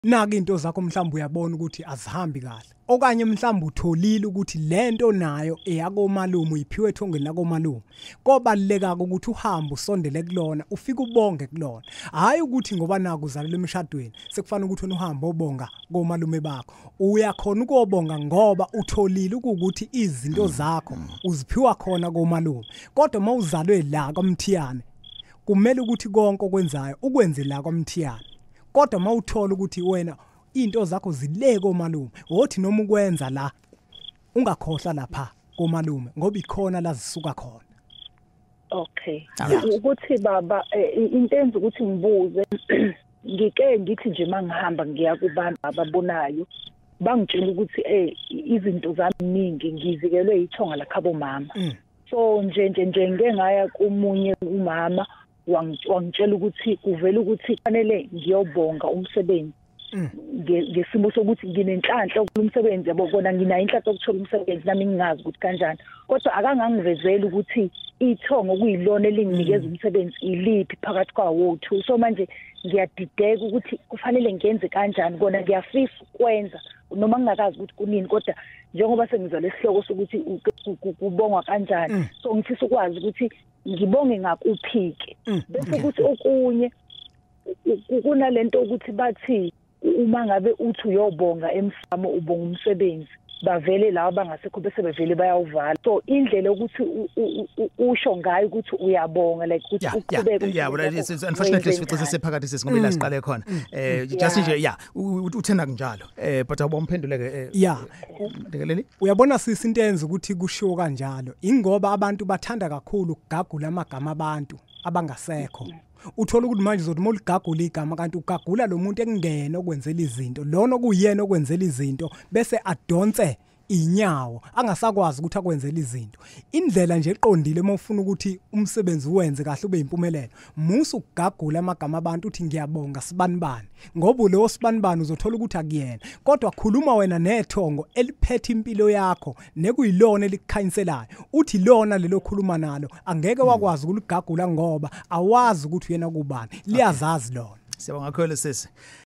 naka into zakho mhlawumbe uyabona ukuthi azihambi kahle okanye mhlawumbe utholile ukuthi lento nayo eyakoMalume uyiphiwe ethongweni lakoMalume kobaluleka ukuthi uhambe usondele kulona ufike ubonge kulona hayi ukuthi ngoba naku uzalelwe emshadweni sekufanele ukuthi uhambe obonga koMalume bakho uyakhona ukubonga ngoba utholile ukuthi izinto zakho uziphiwa khona koMalume kodwa mawuzalwe la kaMthiyane kumele ukuthi konke okwenzayo ukwenze la kaMthiyane kodwa mawuthola ukuthi wena into zakho zile koMalume wothi noma ukwenza la ungakhohla lapha koMalume ngoba ikhona la zisuka khona. Okay ukuthi baba into enza ukuthi ngibuze ngike ngithi nje mangihamba ngiya kubantu ababonayo bangitshela ukuthi izinto zami ningi ngizikelwe ithonga lakhabo mama so nje ngeke ngaya kumunye umama wangitshela ukuthi kuvela ukuthi fanele ngiyobonga umsebenzi ngesimo sokuthi nginenhlanhla kulomsebenzi yabo bona nginayo inhlanhla ukuthola umsebenzi nami ngingazi ukuthi kanjani kodwa akangangivezeli ukuthi ithongo kuyilona elinginikeza umsebenzi iliphi phakathi kwawothu so manje ngiyadideka ukuthi kufanele ngenze kanjani kona ngiyafisa ukwenza noma ngingakazi ukuthi kunini kodwa njengoba sengizwa lesihloko sokuthi kubongwa kanjani so ngifisa ukwazi ukuthi ngibonge ngakuphike bese ukuthi okunye kunalento ukuthi bathi uma ngabe uthi uyobonga emsamo ubonga umsebenzi bavele lawa bangasekho bese bevele bayawuvala so indlela ukuthi usho ngayo ukuthi uyabonga like ukuthi uqhubeke but unfortunately sifice sephakathi sesingoba la siqale khona just nje uthena kunjalo but awumphenduleke ndekeleli uyabona sisi into enza ukuthi kushiwo kanjalo ingoba abantu bathanda kakhulu ukugagula amagama abantu abangasekho uthola ukuthi manje uzothi moligagula igama kanti ugagula lo muntu ekungena okwenzela izinto lona okuyena okwenzela izinto bese adonse inyawo angasakwazi ukuthi akwenzele izinto indlela nje eqondile mawufuna ukuthi umsebenzi uwenze kahle ube impumelelo musu ukugagula amagama abantu uthi ngiyabonga sibanibani ngoba lo sibanibani uzothola ukuthi akuyena kodwa khuluma wena nethongo eliphethe impilo yakho nekuyilona elikukhanselayo uthi lona lelo khuluma nalo angeke wakwazi ukuligagula ngoba awazi ukuthi uyena kubani liyazazi lona siyabonga kakhulu sisi